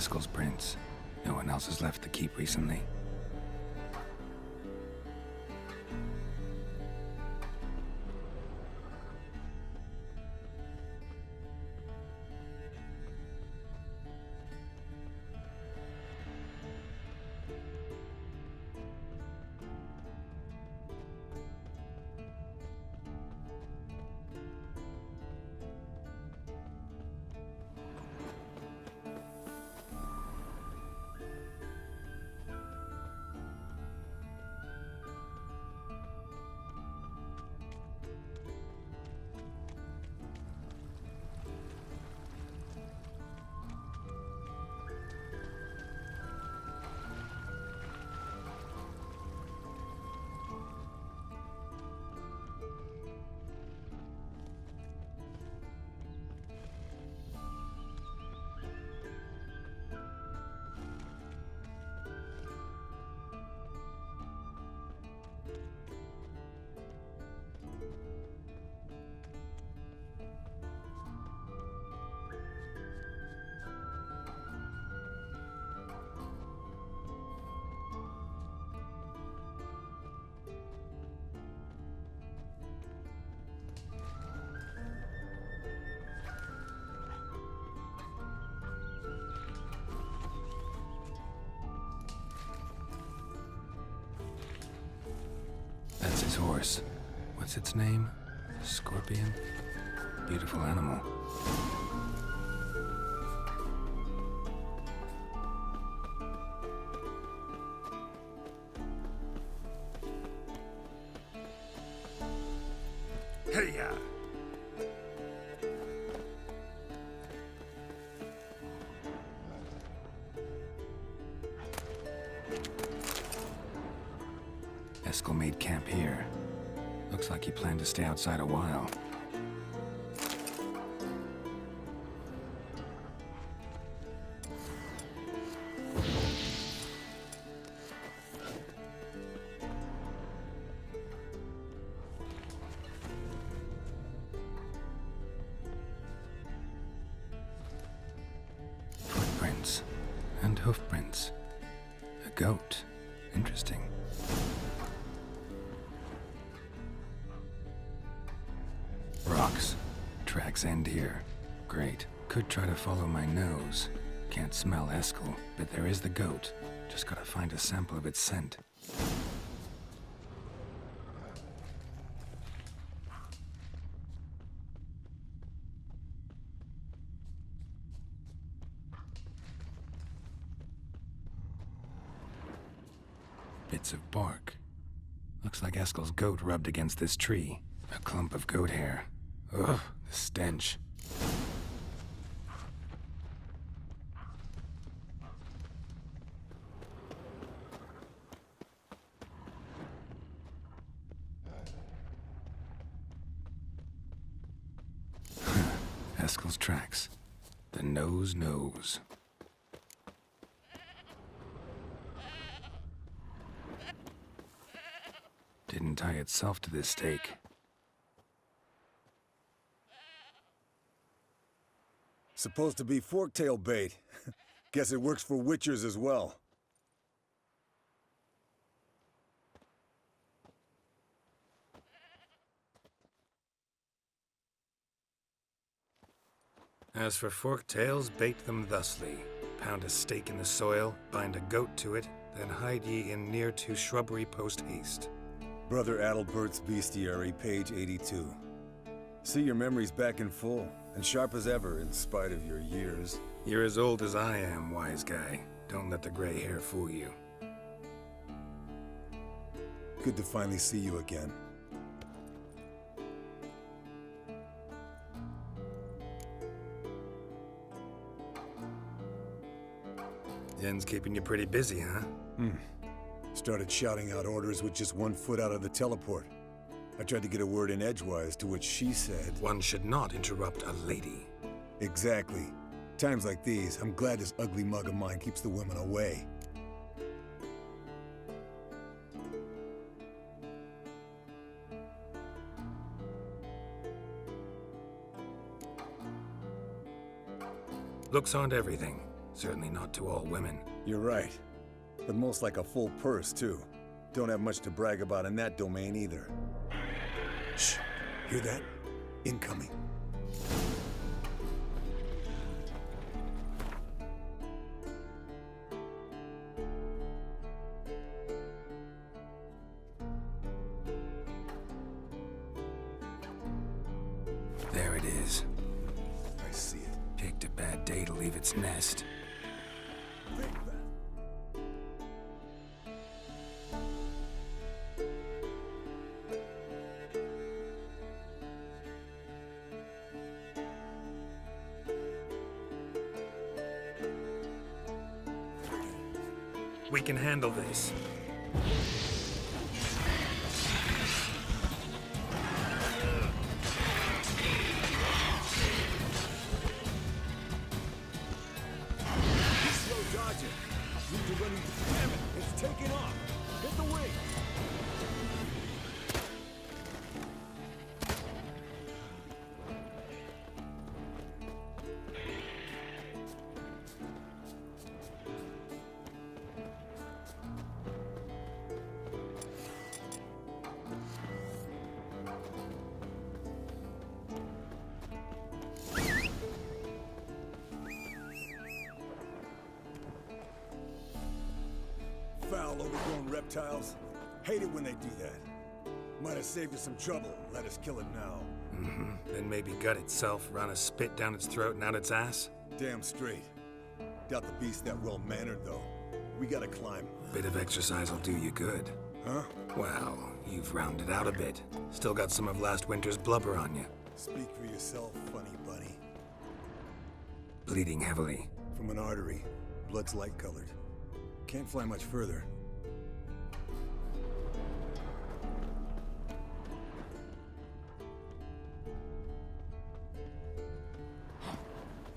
Eskel's prints. No one else has left the keep recently. That's his horse. What's its name? Scorpion? Beautiful animal. Hey-ya! Eskel made camp here. Looks like he planned to stay outside a while. Footprints and hoofprints. A goat. Interesting. Rocks. Tracks end here. Great. Could try to follow my nose. Can't smell Eskel, but there is the goat. Just gotta find a sample of its scent. Bits of bark. Looks like Eskel's goat rubbed against this tree. A clump of goat hair. Ugh, the stench. Eskel's tracks. The nose knows. Didn't tie itself to this stake. Supposed to be forktail bait. Guess it works for witchers as well. As for forktails, bait them thusly. Pound a stake in the soil, bind a goat to it, then hide ye in near to shrubbery post haste. Brother Adalbert's Bestiary, page 82. See your memories back in full, and sharp as ever in spite of your years. You're as old as I am, wise guy. Don't let the gray hair fool you. Good to finally see you again. Yen's keeping you pretty busy, huh? Started shouting out orders with just 1 foot out of the teleport. I tried to get a word in edgewise, to which she said... One should not interrupt a lady. Exactly. Times like these, I'm glad this ugly mug of mine keeps the women away. Looks aren't everything. Certainly not to all women. You're right. But most like a full purse, too. Don't have much to brag about in that domain either. Shh. Hear that? Incoming. There it is. I see it. Picked a bad day to leave its nest. Big bat. We can handle this. Slow dodging. Need to run. Damn it! It's taking off. Hit the wing. Foul, overgrown reptiles. Hate it when they do that. Might have saved us some trouble. Let us kill it now. Then maybe gut itself, run a spit down its throat and out its ass? Damn straight. Doubt the beast that well-mannered, though. We gotta climb. Bit of exercise will do you good. Huh? Well, you've rounded out a bit. Still got some of last winter's blubber on you. Speak for yourself, funny bunny. Bleeding heavily. From an artery. Blood's light-colored. Can't fly much further.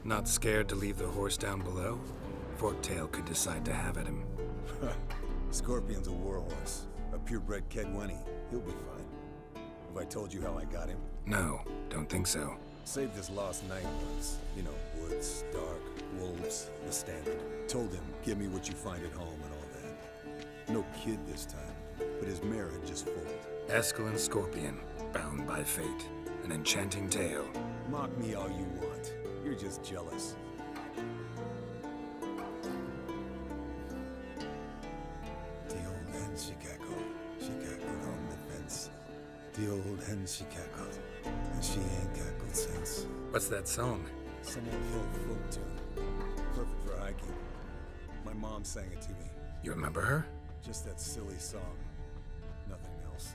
Not scared to leave the horse down below? Forktail could decide to have at him. Scorpion's a warhorse. A purebred Kedwenny. He'll be fine. Have I told you how I got him? No, don't think so. Saved his lost night once. You know, woods, dark, wolves, the standard. Told him, give me what you find at home and all that. No kid this time, but his mare had just foaled. Eskel and Scorpion, bound by fate. An enchanting tale. Mock me all you want. You're just jealous. The old hen she cackled. She cackled on the fence. The old hen she cackled. And she ain't cackled since. What's that song? Some old hill folk tune. Perfect for hiking. My mom sang it to me. You remember her? Just that silly song. Nothing else.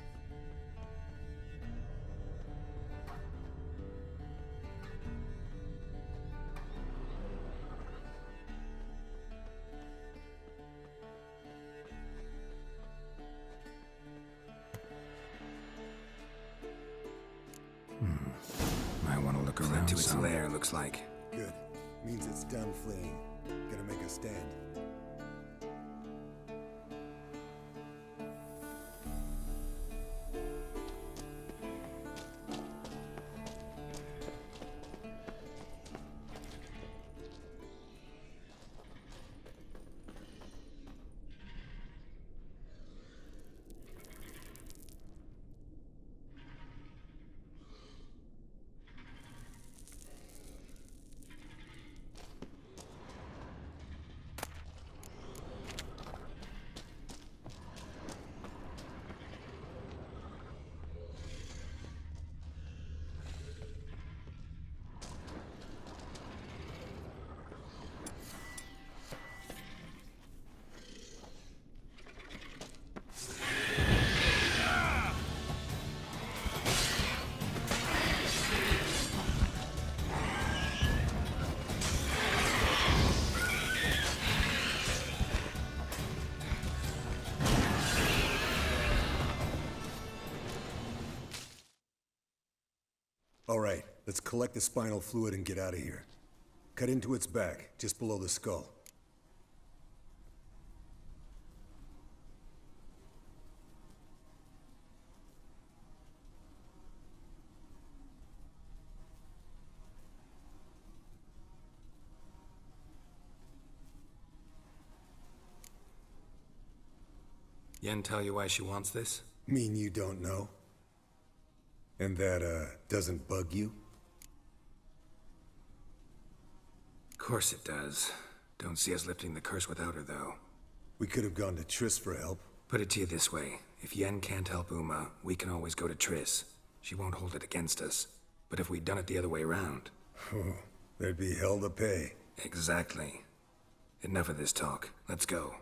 Might want to look Fled around to its some. lair, looks like. Good. Means it's done fleeing. Gonna make a stand. All right, let's collect the spinal fluid and get out of here. Cut into its back, just below the skull. Yen tell you why she wants this? Mean you don't know? And that, doesn't bug you? Course it does. Don't see us lifting the curse without her, though. We could have gone to Triss for help. Put it to you this way. If Yen can't help Uma, we can always go to Triss. She won't hold it against us. But if we'd done it the other way around... There'd be hell to pay. Exactly. Enough of this talk. Let's go.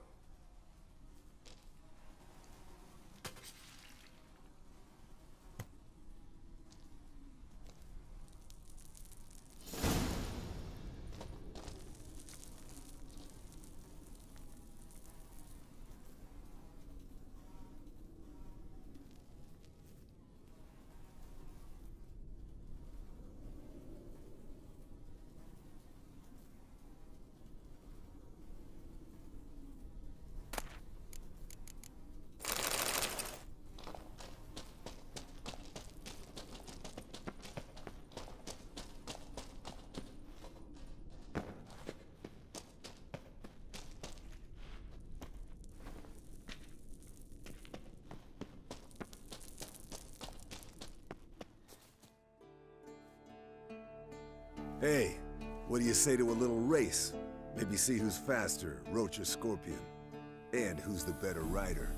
Hey, what do you say to a little race? Maybe see who's faster, Roach or Scorpion. And who's the better rider.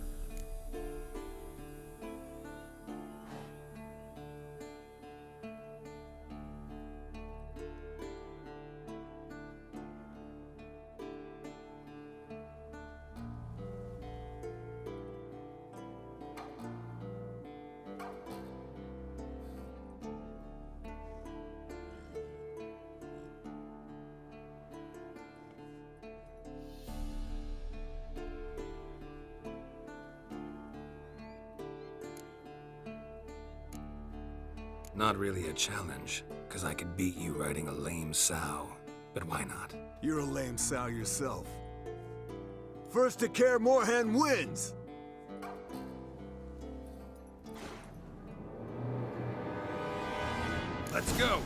Not really a challenge, because I could beat you riding a lame sow. But why not? You're a lame sow yourself. First to Kaer Morhen wins! Let's go!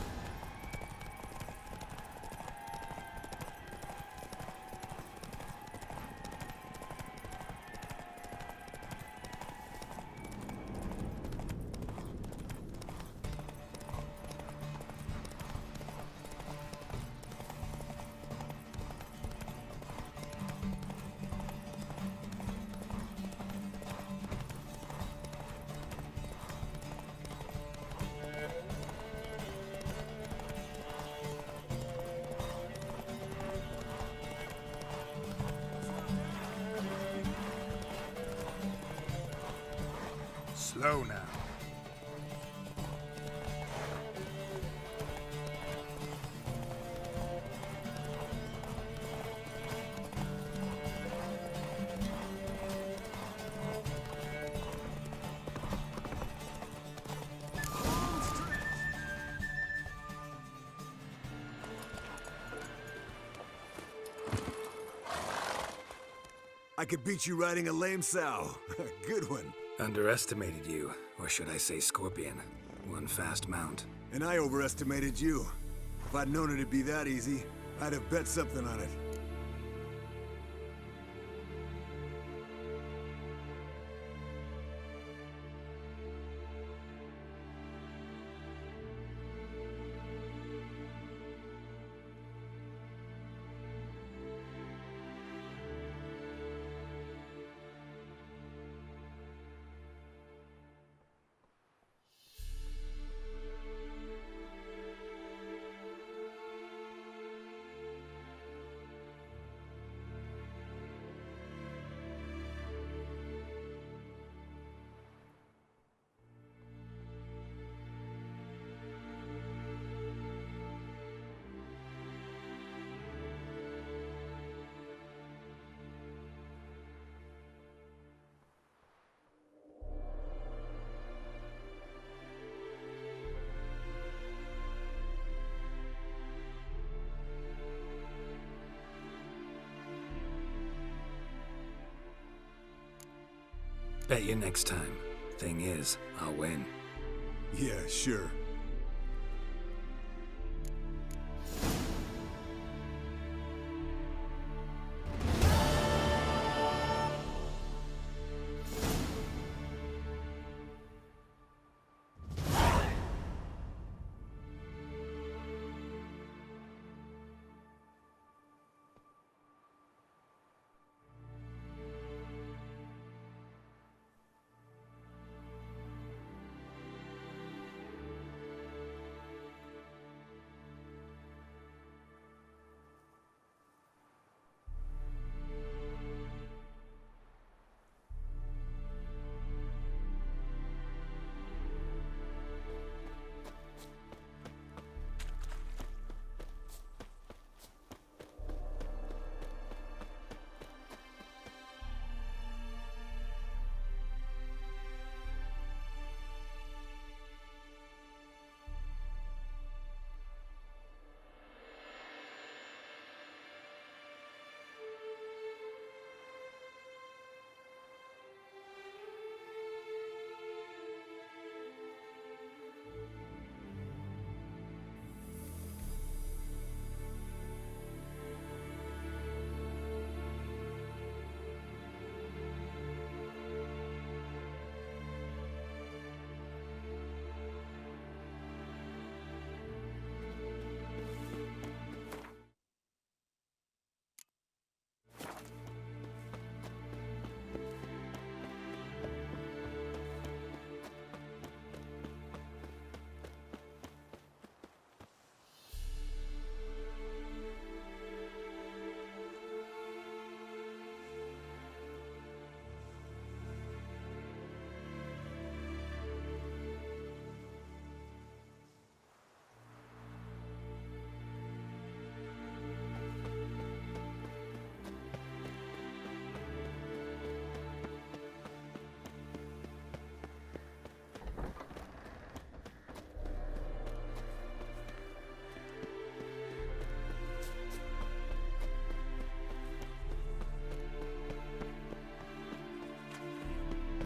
Slow now. I could beat you riding a lame sow. Good one. Underestimated you, or should I say Scorpion. One fast mount. And I overestimated you. If I'd known it'd be that easy, I'd have bet something on it. Bet you next time. Thing is, I'll win. Yeah, sure.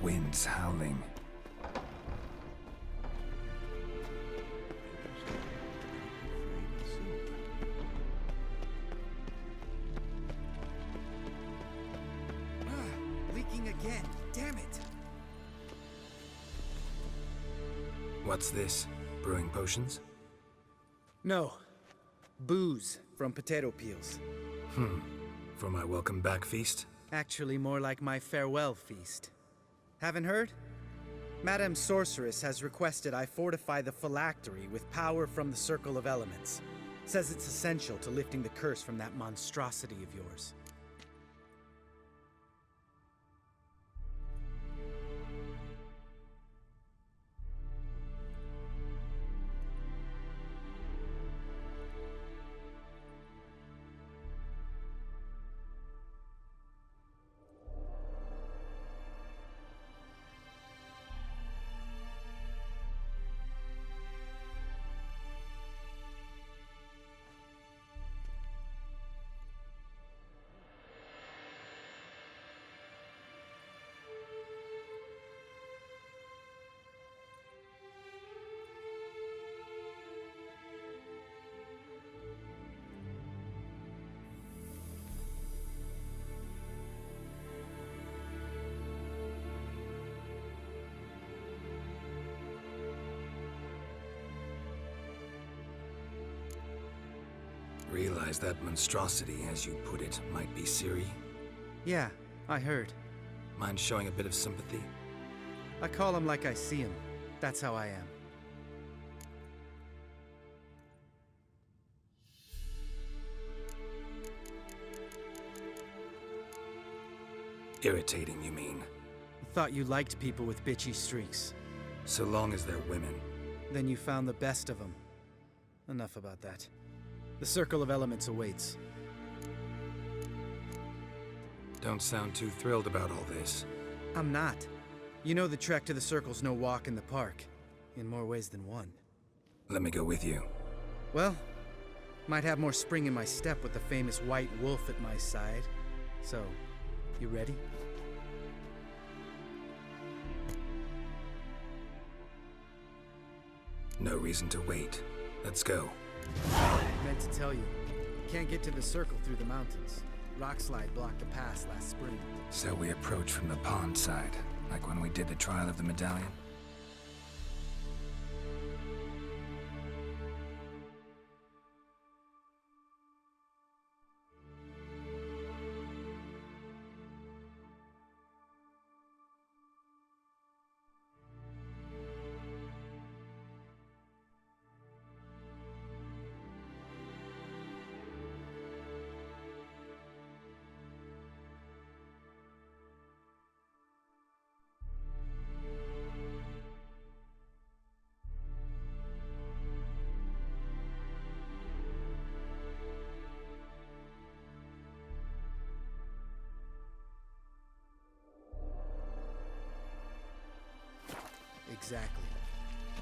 wind's howling. Leaking again. Damn it. What's this? Brewing potions? No. Booze from potato peels. For my welcome back feast? Actually, more like my farewell feast. Haven't heard? Madame Sorceress has requested I fortify the phylactery with power from the Circle of Elements. Says it's essential to lifting the curse from that monstrosity of yours. Realize that monstrosity, as you put it, might be Ciri? Yeah, I heard. Mind showing a bit of sympathy? I call him like I see him. That's how I am. Irritating, you mean? Thought you liked people with bitchy streaks. So long as they're women. Then you found the best of them. Enough about that. The Circle of Elements awaits. Don't sound too thrilled about all this. I'm not. You know the trek to the Circle's no walk in the park. In more ways than one. Let me go with you. Well, might have more spring in my step with the famous White Wolf at my side. So, you ready? No reason to wait. Let's go. Meant to tell you. Can't get to the Circle through the mountains. Rockslide blocked the pass last spring. So we approach from the pond side, like when we did the trial of the medallion? Exactly.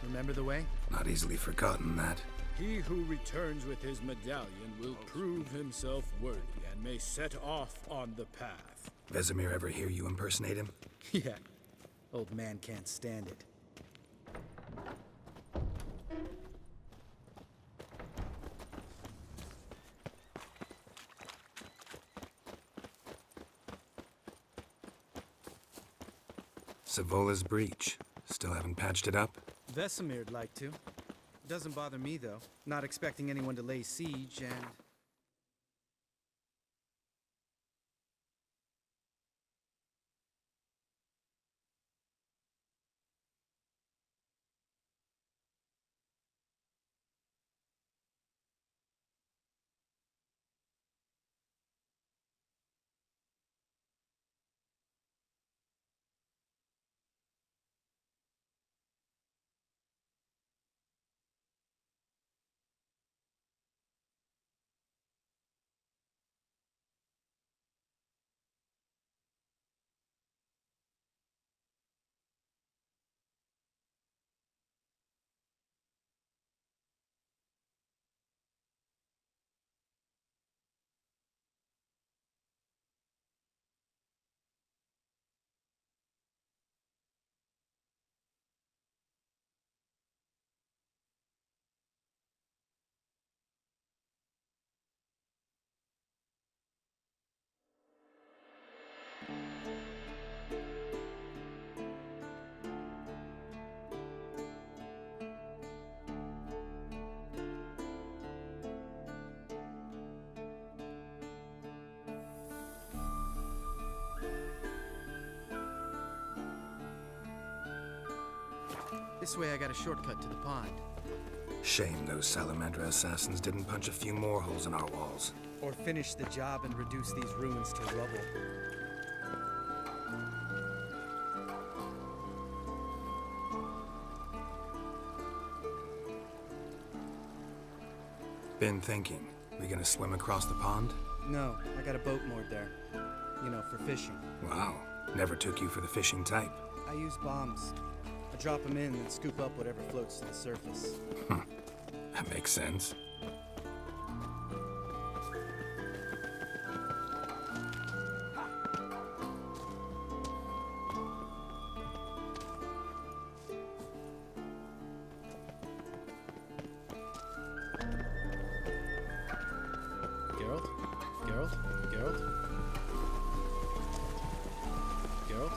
Remember the way? Not easily forgotten, that. He who returns with his medallion will prove himself worthy and may set off on the path. Vesemir ever hear you impersonate him? Yeah. Old man can't stand it. Savola's breach. Still haven't patched it up? Vesemir'd like to. Doesn't bother me, though. Not expecting anyone to lay siege, and... This way I got a shortcut to the pond. Shame those Salamander assassins didn't punch a few more holes in our walls. Or finish the job and reduce these ruins to rubble. Been thinking. We gonna swim across the pond? No, I got a boat moored there. You know, for fishing. Wow. Never took you for the fishing type. I use bombs. I drop them in and scoop up whatever floats to the surface. That makes sense. Geralt? Geralt? Geralt? Geralt?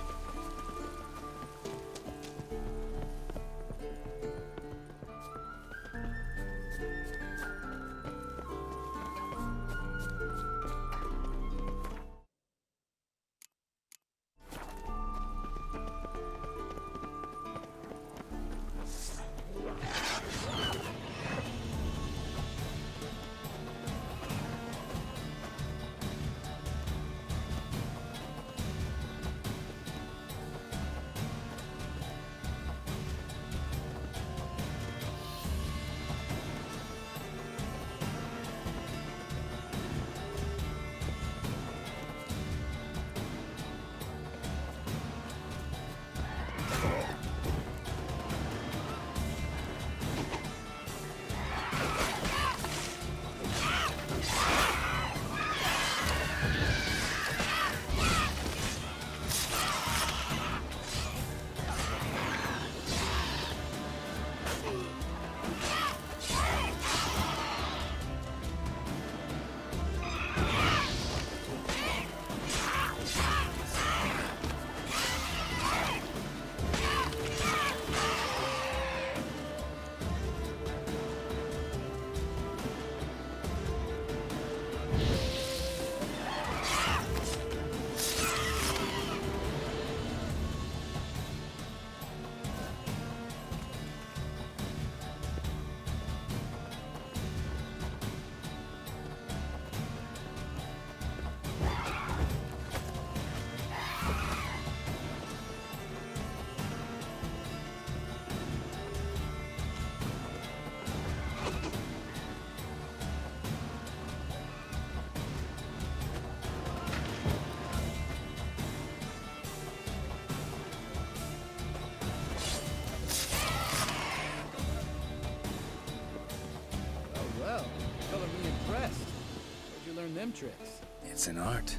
Well, color me impressed. Where'd you learn them tricks? It's an art.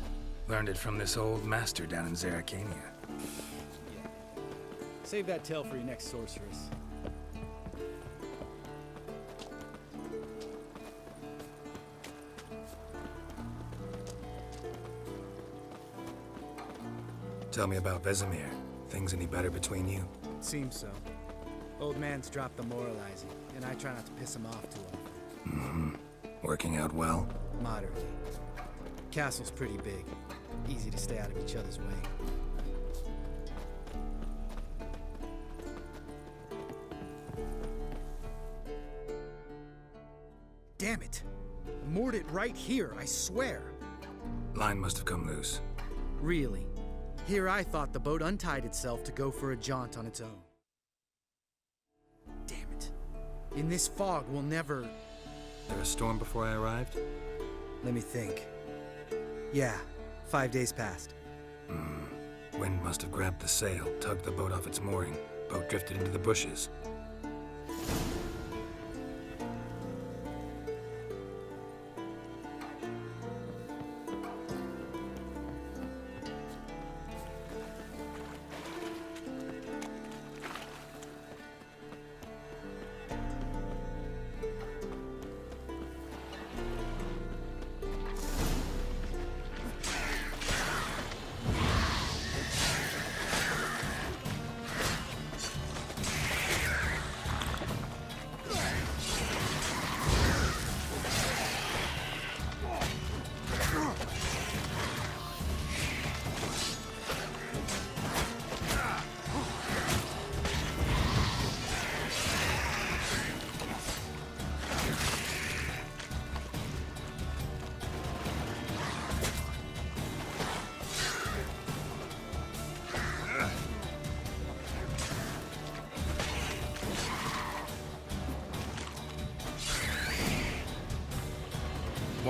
Learned it from this old master down in Zerrikania. Yeah. Save that tale for your next sorceress. Tell me about Vesemir. Things any better between you? Seems so. Old man's dropped the moralizing, and I try not to piss him off too often. Working out well? Moderately. Castle's pretty big. Easy to stay out of each other's way. Damn it! I moored it right here, I swear! Line must have come loose. Really? Here I thought the boat untied itself to go for a jaunt on its own. Damn it. In this fog, we'll never... There a storm before I arrived? Let me think. Yeah, 5 days passed. Wind must have grabbed the sail, tugged the boat off its mooring. Boat drifted into the bushes.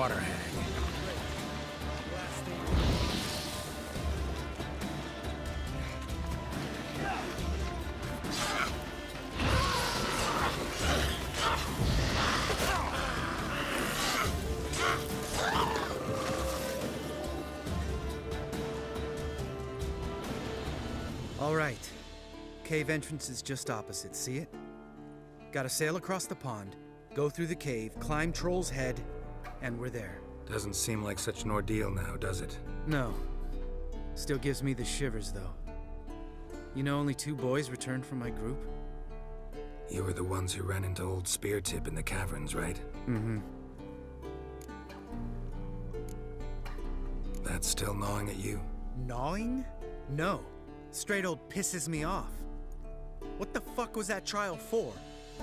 water hag. All right. Cave entrance is just opposite, see it? Gotta sail across the pond, go through the cave, climb Troll's Head, and we're there. Doesn't seem like such an ordeal now, does it? No. Still gives me the shivers, though. You know only 2 boys returned from my group? You were the ones who ran into old Speartip in the caverns, right? Mm-hmm. That's still gnawing at you? Gnawing? No. Straight old pisses me off. What the fuck was that trial for?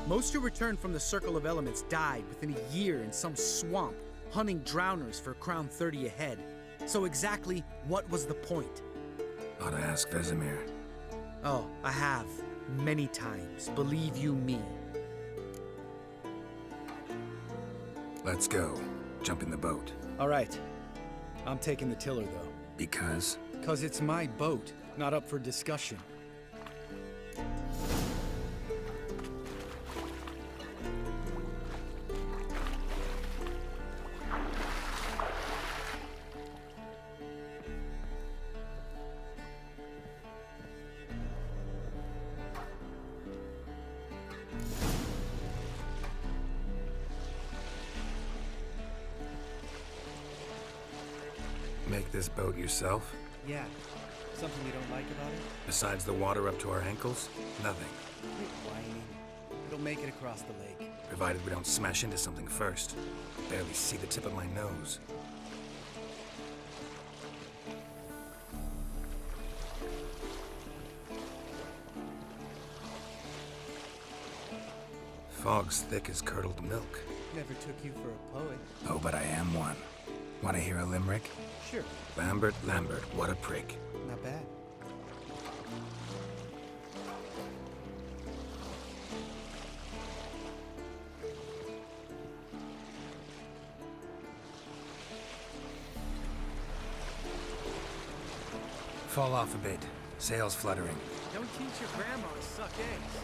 Most who returned from the Circle of Elements died within a year in some swamp, hunting drowners for Crown 30 a head. So exactly what was the point? Ought to ask Vesemir. Oh, I have. Many times, believe you me. Let's go. Jump in the boat. All right. I'm taking the tiller, though. Because? 'Cause it's my boat, not up for discussion. Make this boat yourself? Yeah. Something you don't like about it? Besides the water up to our ankles? Nothing. Quit whining. It'll make it across the lake. Provided we don't smash into something first. Barely see the tip of my nose. Fog's thick as curdled milk. Never took you for a poet. Oh, but I am one. Want to hear a limerick? Sure. Lambert, Lambert, what a prick. Not bad. Fall off a bit. Sails fluttering. Don't teach your grandma to suck eggs.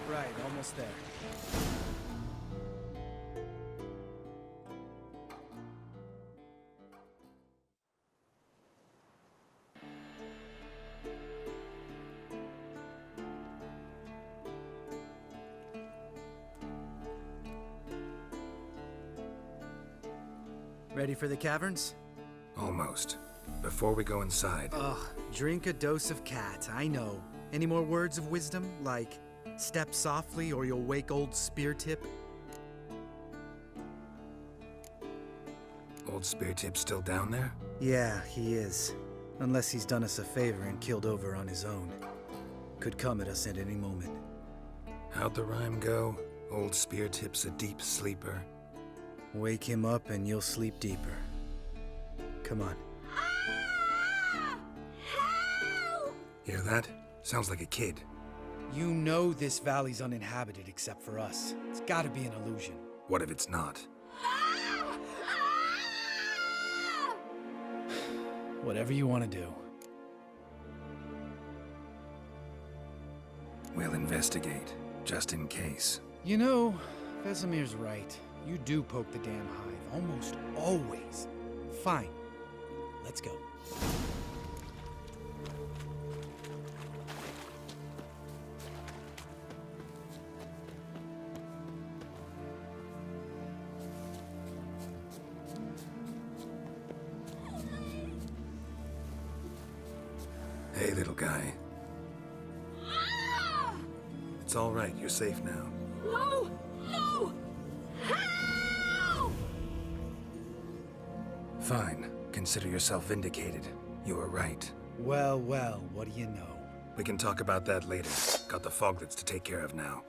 Right, almost there. Ready for the caverns? Almost. Before we go inside, Ugh, drink a dose of cat, I know. Any more words of wisdom, like step softly or you'll wake old Speartip? old Speartip's still down there? Yeah, he is. Unless he's done us a favor and killed over on his own. Could come at us at any moment. How'd the rhyme go? Old Speartip's a deep sleeper. Wake him up and you'll sleep deeper. Come on. Hear that? Sounds like a kid. You know this valley's uninhabited except for us. It's gotta be an illusion. What if it's not? Whatever you want to do. We'll investigate, just in case. You know, Vesemir's right. You do poke the damn hive, almost always. Fine. Let's go. Hey, little guy. It's all right. You're safe now. No! No! Help! Fine. Consider yourself vindicated. You were right. Well, well, what do you know? We can talk about that later. Got the foglets to take care of now.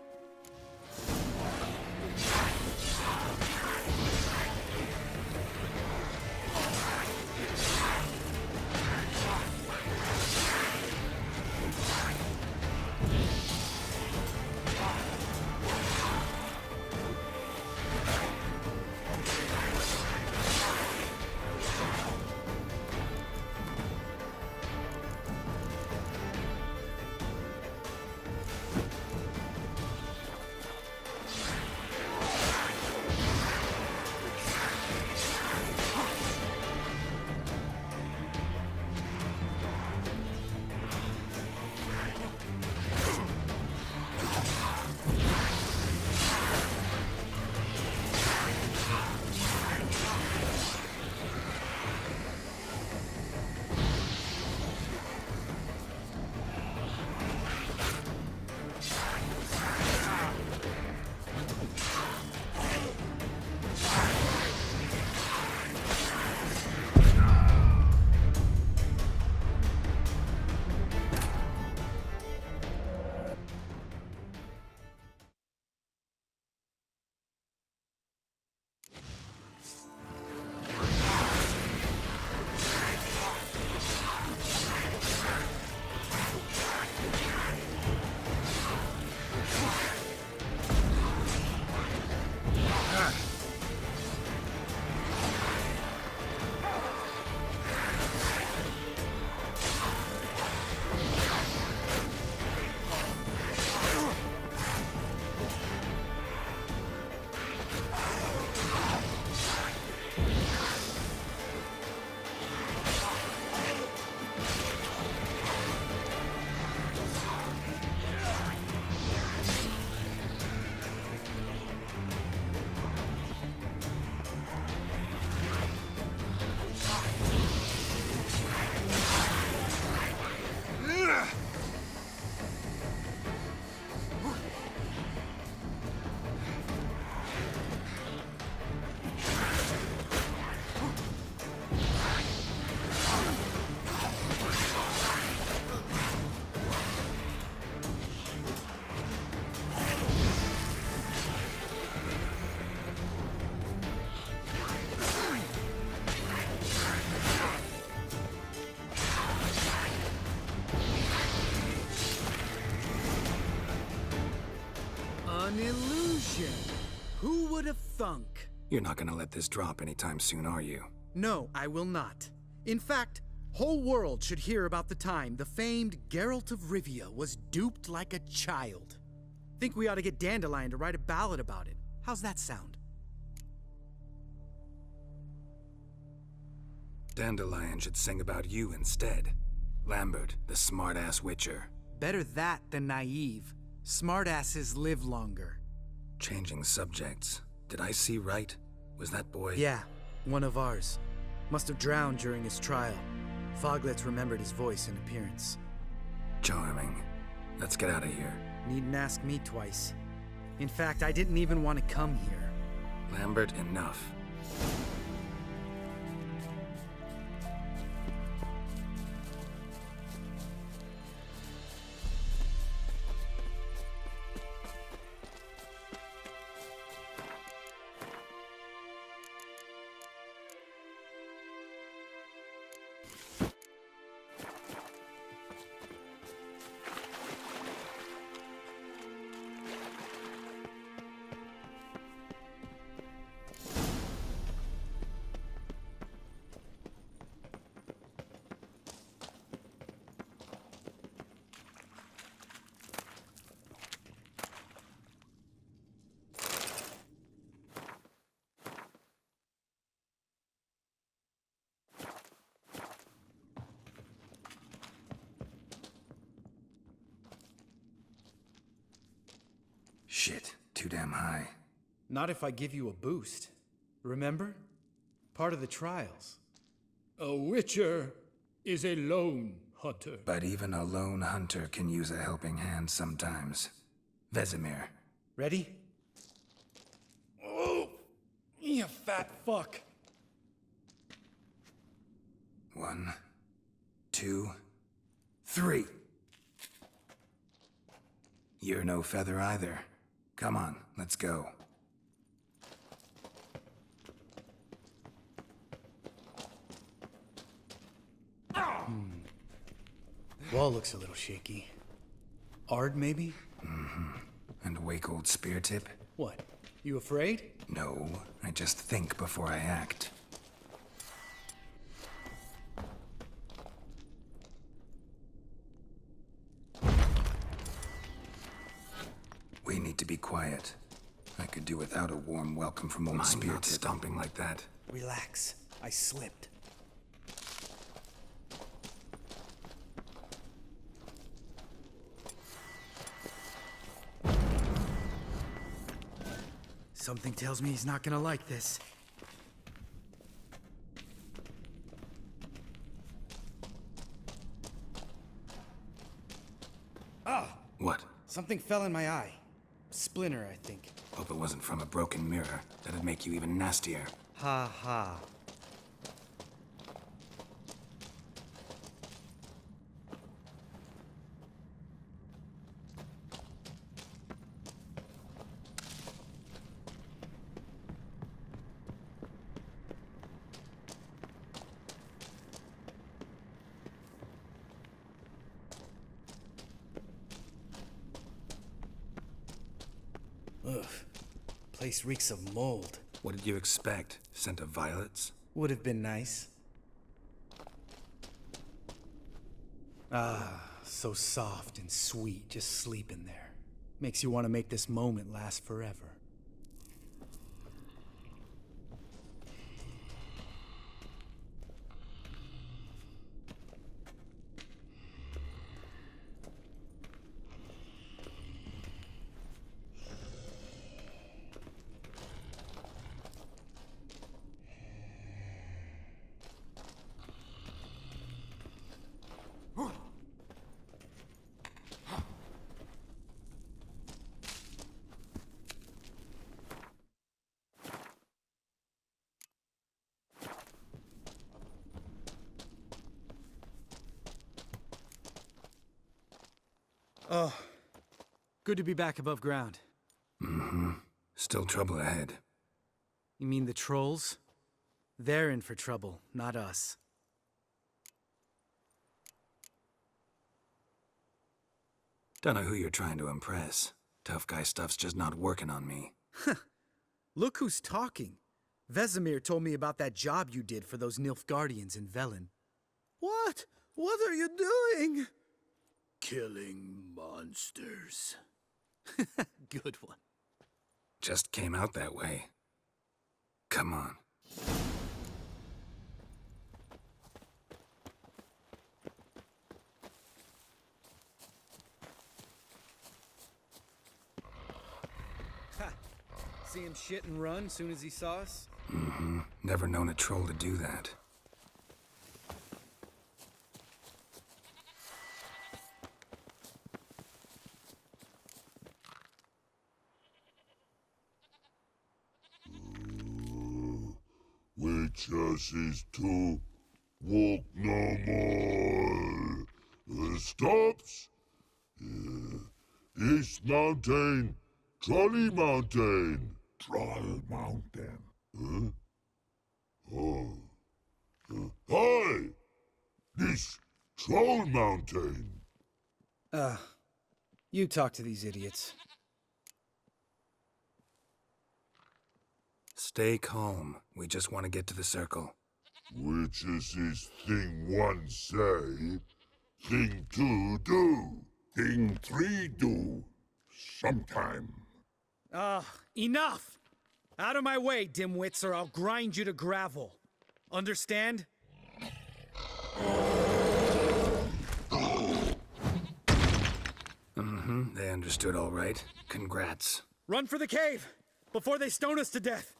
You're not gonna let this drop anytime soon, are you? No, I will not. In fact, whole world should hear about the time the famed Geralt of Rivia was duped like a child. Think we ought to get Dandelion to write a ballad about it. How's that sound? Dandelion should sing about you instead. Lambert, the smart-ass witcher. Better that than naive. Smartasses live longer. Changing subjects. Did I see right? Was that boy? Yeah, one of ours. Must have drowned during his trial. Foglets remembered his voice and appearance. Charming. Let's get out of here. Needn't ask me twice. In fact, I didn't even want to come here. Lambert, enough. Shit, too damn high. Not if I give you a boost. Remember? Part of the trials. A witcher is a lone hunter. But even a lone hunter can use a helping hand sometimes. Vesemir. Ready? Oh, you fat fuck. 1, 2, 3. You're no feather either. Come on, let's go. Wall looks a little shaky. Ard, maybe? And wake old spear tip? What? You afraid? No, I just think before I act. We need to be quiet. I could do without a warm welcome from old Mind spear not tip. stomping like that. Relax. I slipped. Something tells me he's not gonna like this. What? Something fell in my eye. Splinter, I think. Hope it wasn't from a broken mirror. That'd make you even nastier. Ha ha. Ugh. Place reeks of mold. What did you expect? Scent of violets? Would have been nice. Ah, so soft and sweet just sleeping there. Makes you want to make this moment last forever. Oh, good to be back above ground. Still trouble ahead. You mean the trolls? They're in for trouble, not us. Don't know who you're trying to impress. Tough guy stuff's just not working on me. Look who's talking. Vesemir told me about that job you did for those Nilfgaardians in Velen. What? What are you doing? Killing monsters. Good one. Just came out that way. Come on. Ha! See him shit and run soon as he saw us? Mm-hmm. Never known a troll to do that. Witches is to walk no more. Stops. East Mountain, Trolley Mountain. Troll Mountain. Huh? Oh. Hi! This Troll Mountain. You talk to these idiots. Stay calm. We just want to get to the circle. Witches is thing one say, thing two do, thing three do, sometime. Enough! Out of my way, dimwits, or I'll grind you to gravel. Understand? Mm-hmm. They understood all right. Congrats. Run for the cave! Before they stone us to death!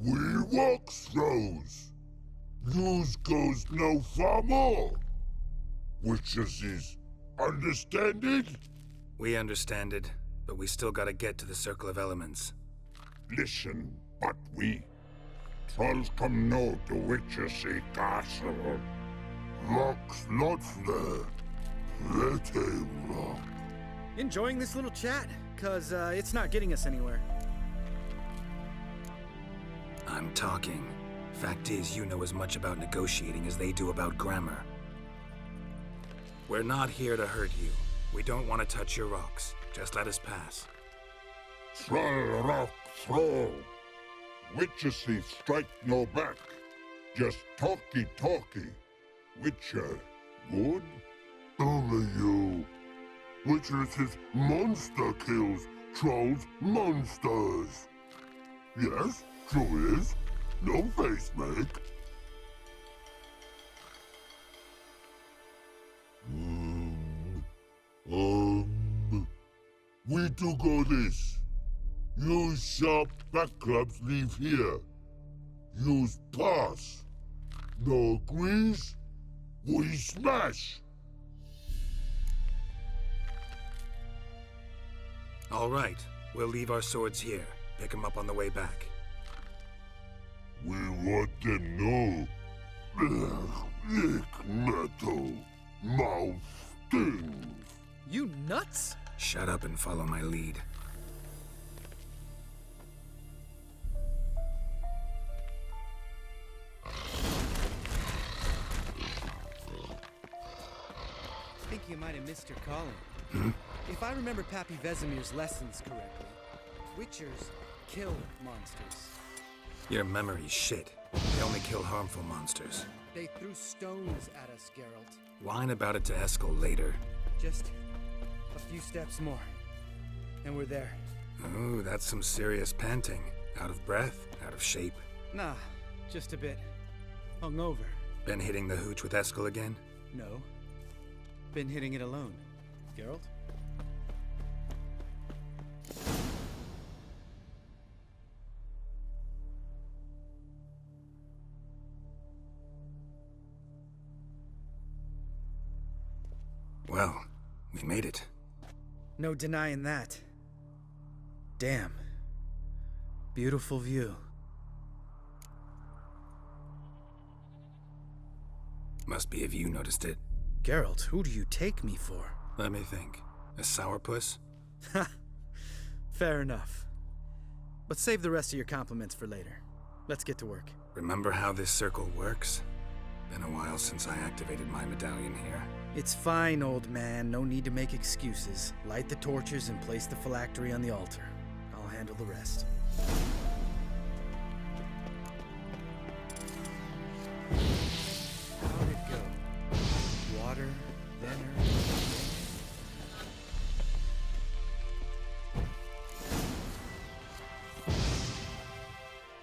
We walk throws. News goes no far more. Witches is understand it? We understand it, but we still gotta get to the Circle of Elements. Listen, but we trolls come no to Witches castle. Rocks lots there. Let a rock. Enjoying this little chat? Cause, it's not getting us anywhere. I'm talking. Fact is, you know as much about negotiating as they do about grammar. We're not here to hurt you. We don't want to touch your rocks. Just let us pass. Troll rock throw. Witches strike no back. Just talky. Witcher, good? Only you. Witches is monster kills. Trolls monsters. Yes, true is. No face make. We do go this. Use sharp back clubs leave here. Use pass. No agrees? We smash. All right. We'll leave our swords here. Pick them up on the way back. We want them know. Lick metal. Mouth stings. You nuts? Shut up and follow my lead. I think you might have missed your calling. If I remember Pappy Vesemir's lessons correctly, Witchers kill monsters. Your memory's shit. They only kill harmful monsters. They threw stones at us, Geralt. Whine about it to Eskel later. Just a few steps more, and we're there. Ooh, that's some serious panting. Out of breath, out of shape. Nah, just a bit. Hungover. Been hitting the hooch with Eskel again? No. Been hitting it alone. Geralt? Well, we made it. No denying that. Damn. Beautiful view. Must be if you noticed it. Geralt, who do you take me for? Let me think. A sourpuss? Ha! Fair enough. But save the rest of your compliments for later. Let's get to work. Remember how this circle works? Been a while since I activated my medallion here. It's fine, old man. No need to make excuses. Light the torches and place the phylactery on the altar. I'll handle the rest. How'd it go? Water, then earth.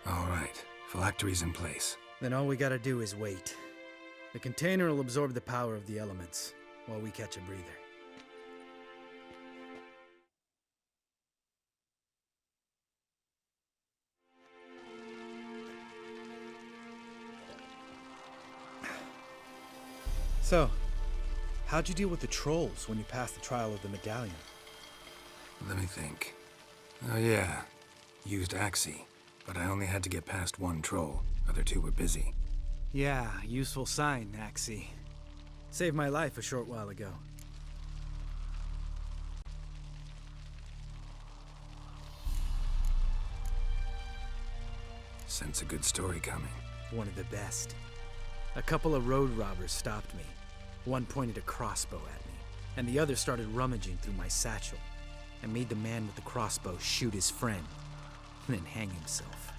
All right, phylactery's in place. Then all we gotta do is wait. The container will absorb the power of the elements, while we catch a breather. So, how'd you deal with the trolls when you passed the trial of the medallion? Let me think. Oh yeah, used Axii, but I only had to get past one troll. Other two were busy. Yeah, useful sign, Axii. Saved my life a short while ago. Sense a good story coming. One of the best. A couple of road robbers stopped me. One pointed a crossbow at me, and the other started rummaging through my satchel. I made the man with the crossbow shoot his friend, and then hang himself.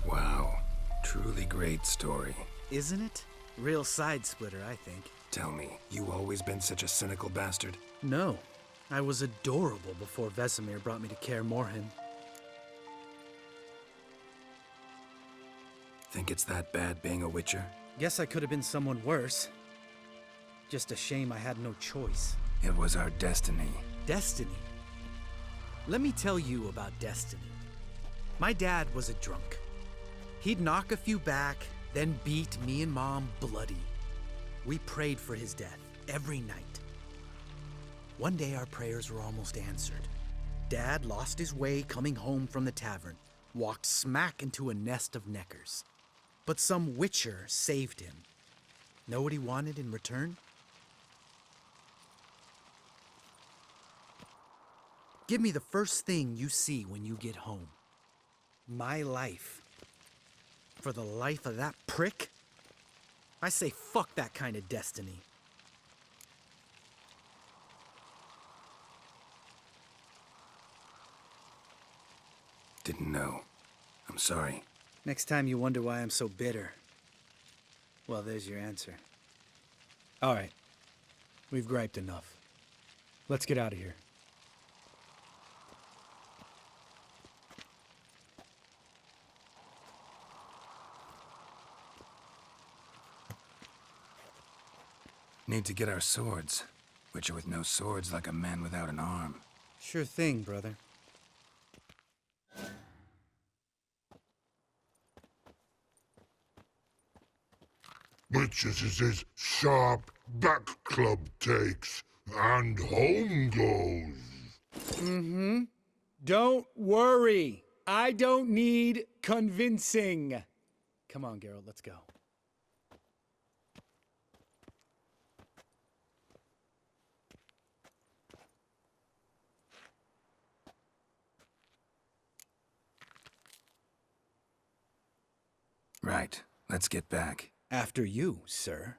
Wow, truly great story. Isn't it? Real side splitter, I think. Tell me, you always been such a cynical bastard? No, I was adorable before Vesemir brought me to Kaer Morhen. Think it's that bad being a witcher? Guess I could have been someone worse. Just a shame I had no choice. It was our destiny. Destiny? Let me tell you about destiny. My dad was a drunk. He'd knock a few back, then beat me and Mom bloody. We prayed for his death every night. One day our prayers were almost answered. Dad lost his way coming home from the tavern, walked smack into a nest of neckers. But some witcher saved him. Know what he wanted in return? Give me the first thing you see when you get home. My life. For the life of that prick? I say fuck that kind of destiny. Didn't know. I'm sorry. Next time you wonder why I'm so bitter, well, there's your answer. All right. We've griped enough. Let's get out of here. Need to get our swords. Witcher with no swords like a man without an arm. Sure thing, brother. Witches is his sharp back club takes, and home goes. Don't worry. I don't need convincing. Come on, Geralt, let's go. Right. Let's get back. After you, sir.